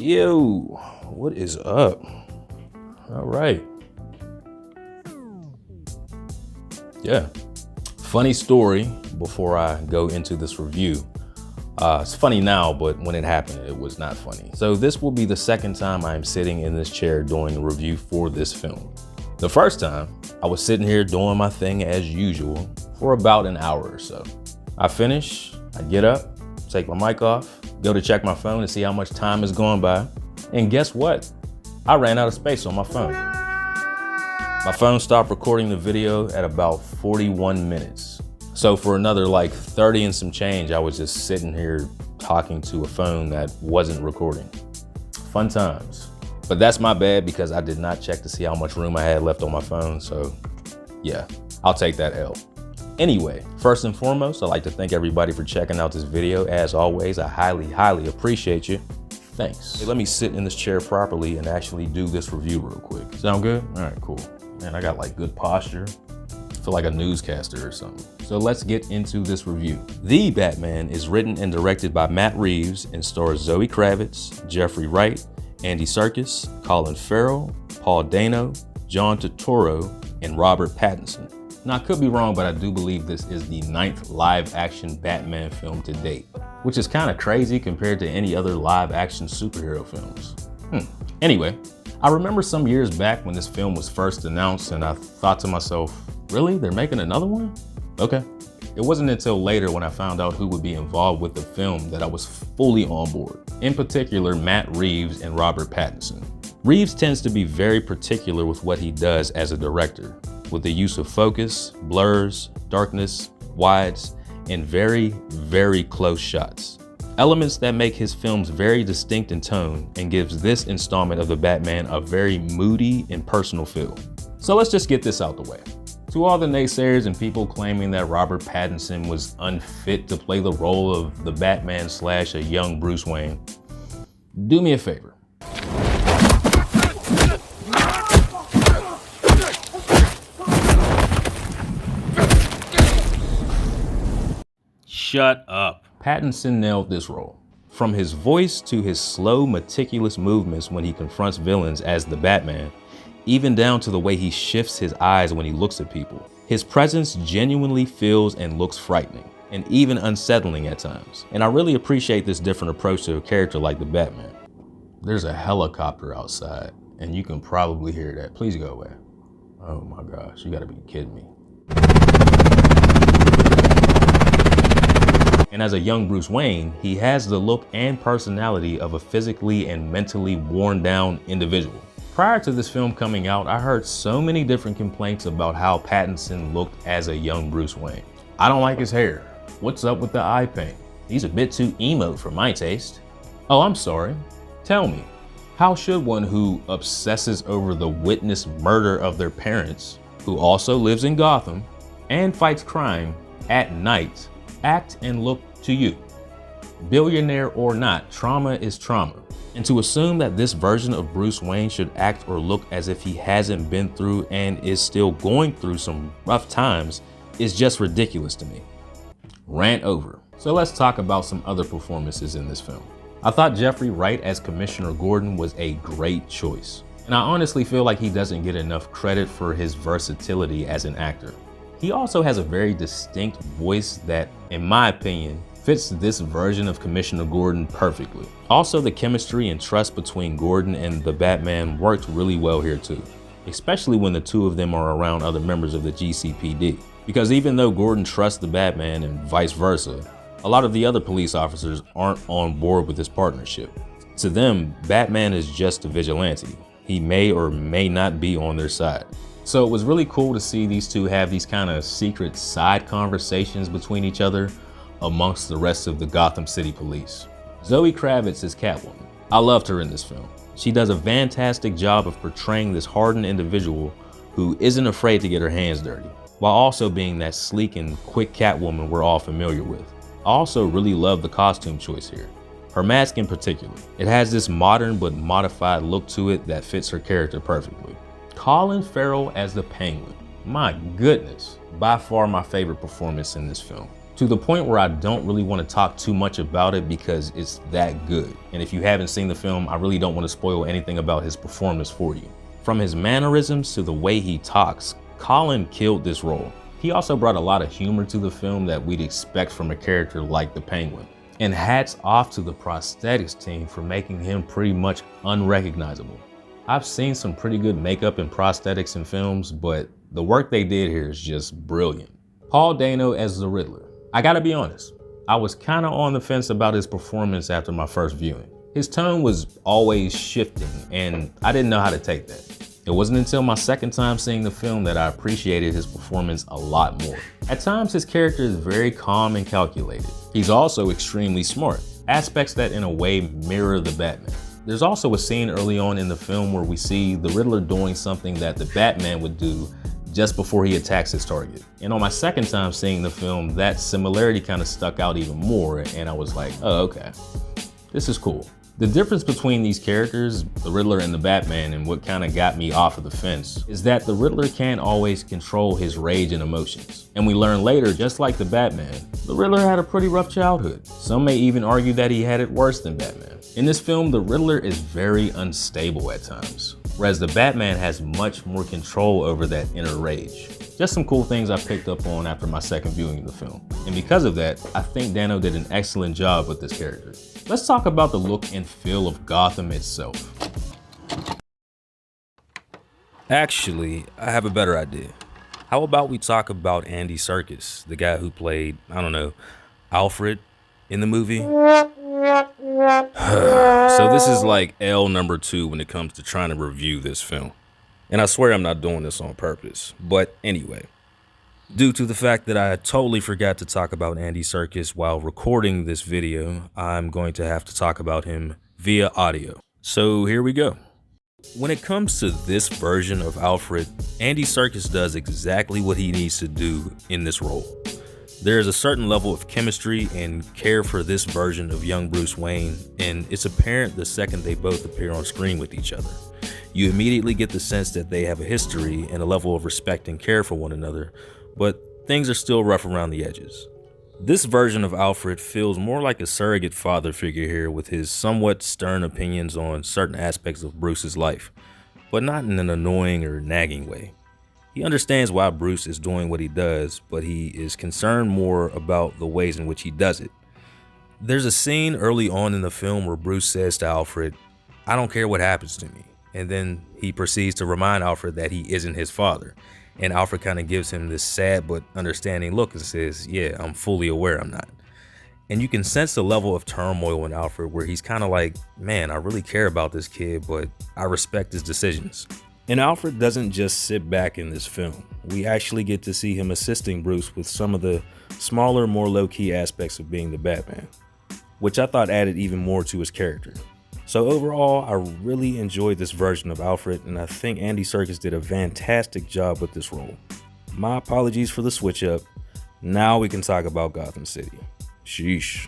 Yo, what is up? All right. Yeah. Funny story before I go into this review. It's funny now, but when it happened, it was not funny. So this will be the second time I am sitting in this chair doing a review for this film. The first time, I was sitting here doing my thing as usual for about an hour or so. I finish, I get up, take my mic off, go to check my phone to see how much time has gone by. And guess what? I ran out of space on my phone. My phone stopped recording the video at about 41 minutes. So for another like 30 and some change, I was just sitting here talking to a phone that wasn't recording. Fun times. But that's my bad because I did not check to see how much room I had left on my phone. So yeah, I'll take that L. Anyway, first and foremost, I'd like to thank everybody for checking out this video. As always, I highly appreciate you. Thanks. Hey, let me sit in this chair properly and actually do this review real quick. Sound good? All right, cool. Man, I got like good posture. I feel like a newscaster or something. So let's get into this review. The Batman is written and directed by Matt Reeves and stars Zoe Kravitz, Jeffrey Wright, Andy Serkis, Colin Farrell, Paul Dano, John Turturro, and Robert Pattinson. Now, I could be wrong, but I do believe this is the 9th live-action Batman film to date, which is kind of crazy compared to any other live-action superhero films. Anyway, I remember some years back when this film was first announced, and I thought to myself, really? They're making another one? Okay. It wasn't until later when I found out who would be involved with the film that I was fully on board. In particular, Matt Reeves and Robert Pattinson. Reeves tends to be very particular with what he does as a director, with the use of focus, blurs, darkness, wides, and very close shots. Elements that make his films very distinct in tone and gives this installment of the Batman a very moody and personal feel. So let's just get this out the way. To all the naysayers and people claiming that Robert Pattinson was unfit to play the role of the Batman / a young Bruce Wayne, do me a favor. Shut up. Pattinson nailed this role. From his voice to his slow, meticulous movements when he confronts villains as the Batman, even down to the way he shifts his eyes when he looks at people. His presence genuinely feels and looks frightening, and even unsettling at times. And I really appreciate this different approach to a character like the Batman. There's a helicopter outside, and you can probably hear that. Please go away. Oh my gosh, you gotta be kidding me. And as a young Bruce Wayne, he has the look and personality of a physically and mentally worn down individual. Prior to this film coming out, I heard so many different complaints about how Pattinson looked as a young Bruce Wayne. I don't like his hair. What's up with the eye paint? He's a bit too emo for my taste. Oh, I'm sorry. Tell me, how should one who obsesses over the witnessed murder of their parents, who also lives in Gotham and fights crime at night, act and look to you? Billionaire or not, trauma is trauma. And to assume that this version of Bruce Wayne should act or look as if he hasn't been through and is still going through some rough times is just ridiculous to me. Rant over. So let's talk about some other performances in this film. I thought Jeffrey Wright as Commissioner Gordon was a great choice. And I honestly feel like he doesn't get enough credit for his versatility as an actor. He also has a very distinct voice that, in my opinion, fits this version of Commissioner Gordon perfectly. Also, the chemistry and trust between Gordon and the Batman worked really well here too, especially when the two of them are around other members of the GCPD. Because even though Gordon trusts the Batman and vice versa, a lot of the other police officers aren't on board with this partnership. To them, Batman is just a vigilante. He may or may not be on their side. So it was really cool to see these two have these kind of secret side conversations between each other amongst the rest of the Gotham City Police. Zoe Kravitz is Catwoman. I loved her in this film. She does a fantastic job of portraying this hardened individual who isn't afraid to get her hands dirty, while also being that sleek and quick Catwoman we're all familiar with. I also really love the costume choice here. Her mask in particular. It has this modern but modified look to it that fits her character perfectly. Colin Farrell as the Penguin. My goodness, by far my favorite performance in this film. to the point where I don't really want to talk too much about it because it's that good. And if you haven't seen the film, I really don't want to spoil anything about his performance for you. From his mannerisms to the way he talks, Colin killed this role. He also brought a lot of humor to the film that we'd expect from a character like the Penguin. And hats off to the prosthetics team for making him pretty much unrecognizable. I've seen some pretty good makeup and prosthetics in films, but the work they did here is just brilliant. Paul Dano as the Riddler. I gotta be honest, I was kinda on the fence about his performance after my first viewing. His tone was always shifting, and I didn't know how to take that. It wasn't until my second time seeing the film that I appreciated his performance a lot more. At times, his character is very calm and calculated. He's also extremely smart, aspects that in a way mirror the Batman. There's also a scene early on in the film where we see the Riddler doing something that the Batman would do just before he attacks his target. And on my second time seeing the film, that similarity kind of stuck out even more, and I was like, oh, okay, this is cool. The difference between these characters, the Riddler and the Batman, and what kind of got me off of the fence, is that the Riddler can't always control his rage and emotions. And we learn later, just like the Batman, the Riddler had a pretty rough childhood. Some may even argue that he had it worse than Batman. In this film, the Riddler is very unstable at times, whereas the Batman has much more control over that inner rage. Just some cool things I picked up on after my second viewing of the film. And because of that, I think Dano did an excellent job with this character. Let's talk about the look and feel of Gotham itself. Actually, I have a better idea. How about we talk about Andy Serkis, the guy who played, I don't know, Alfred in the movie? So this is like L number 2 when it comes to trying to review this film. And I swear I'm not doing this on purpose. But anyway, due to the fact that I totally forgot to talk about Andy Serkis while recording this video, I'm going to have to talk about him via audio. So here we go. When it comes to this version of Alfred, Andy Serkis does exactly what he needs to do in this role. There is a certain level of chemistry and care for this version of young Bruce Wayne, and it's apparent the second they both appear on screen with each other. You immediately get the sense that they have a history and a level of respect and care for one another, but things are still rough around the edges. This version of Alfred feels more like a surrogate father figure here, with his somewhat stern opinions on certain aspects of Bruce's life, but not in an annoying or nagging way. He understands why Bruce is doing what he does, but he is concerned more about the ways in which he does it. There's a scene early on in the film where Bruce says to Alfred, "I don't care what happens to me." And then he proceeds to remind Alfred that he isn't his father. And Alfred kind of gives him this sad but understanding look and says, yeah, I'm fully aware I'm not. And you can sense the level of turmoil in Alfred where he's kind of like, man, I really care about this kid, but I respect his decisions. And Alfred doesn't just sit back in this film. We actually get to see him assisting Bruce with some of the smaller, more low-key aspects of being the Batman, which I thought added even more to his character. So overall, I really enjoyed this version of Alfred, and I think Andy Serkis did a fantastic job with this role. My apologies for the switch up. Now we can talk about Gotham City. Sheesh.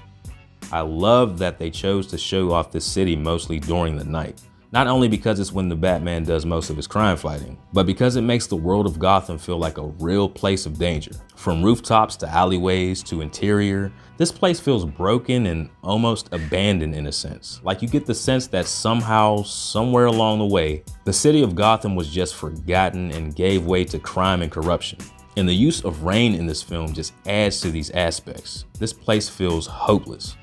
I love that they chose to show off the city mostly during the night. Not only because it's when the Batman does most of his crime fighting, but because it makes the world of Gotham feel like a real place of danger. From rooftops to alleyways to interior, this place feels broken and almost abandoned in a sense. Like you get the sense that somehow, somewhere along the way, the city of Gotham was just forgotten and gave way to crime and corruption. And the use of rain in this film just adds to these aspects. This place feels hopeless.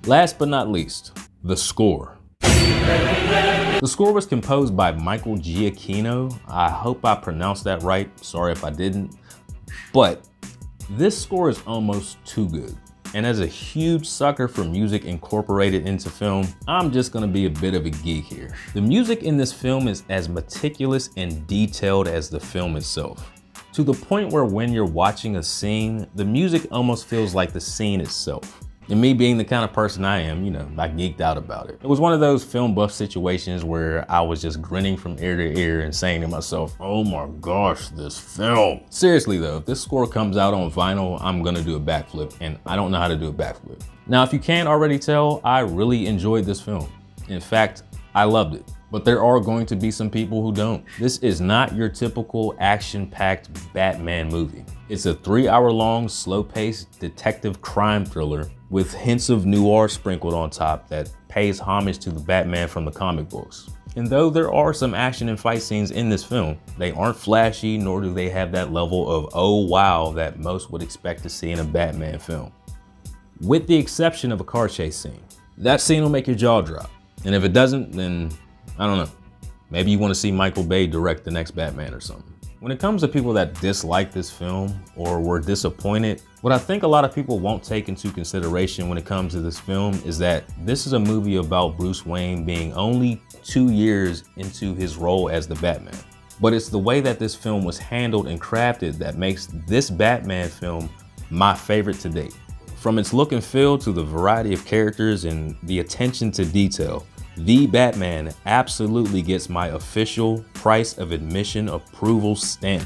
Last but not least, the score. The score was composed by Michael Giacchino. I hope I pronounced that right. Sorry if I didn't. But this score is almost too good. And as a huge sucker for music incorporated into film, I'm just gonna be a bit of a geek here. The music in this film is as meticulous and detailed as the film itself, to the point where when you're watching a scene, the music almost feels like the scene itself. And me being the kind of person I am, I geeked out about it. It was one of those film buff situations where I was just grinning from ear to ear and saying to myself, oh my gosh, this film. Seriously though, if this score comes out on vinyl, I'm gonna do a backflip, and I don't know how to do a backflip. Now, if you can't already tell, I really enjoyed this film. In fact, I loved it. But there are going to be some people who don't. This is not your typical action-packed Batman movie. It's a 3-hour-long, slow-paced detective crime thriller with hints of noir sprinkled on top that pays homage to the Batman from the comic books. And though there are some action and fight scenes in this film, they aren't flashy, nor do they have that level of oh wow that most would expect to see in a Batman film. With the exception of a car chase scene. That scene will make your jaw drop. And if it doesn't, then I don't know. Maybe you want to see Michael Bay direct the next Batman or something. When it comes to people that dislike this film or were disappointed, what I think a lot of people won't take into consideration when it comes to this film is that this is a movie about Bruce Wayne being only 2 years into his role as the Batman. But it's the way that this film was handled and crafted that makes this Batman film my favorite to date. From its look and feel to the variety of characters and the attention to detail, The Batman absolutely gets my official price of admission approval stamp.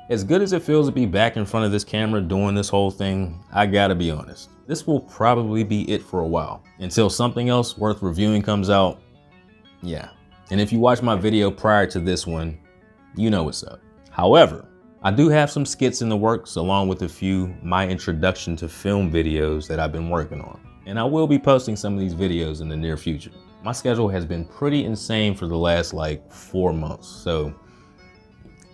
As good as it feels to be back in front of this camera doing this whole thing, I gotta be honest. This will probably be it for a while, until something else worth reviewing comes out. Yeah. And if you watched my video prior to this one, you know what's up. However, I do have some skits in the works along with a few my introduction to film videos that I've been working on. And I will be posting some of these videos in the near future. My schedule has been pretty insane for the last like 4 months, so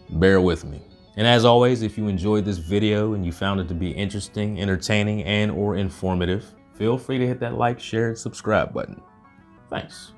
bear with me. And as always, if you enjoyed this video and you found it to be interesting, entertaining, and or informative, feel free to hit that like, share, and subscribe button. Thanks.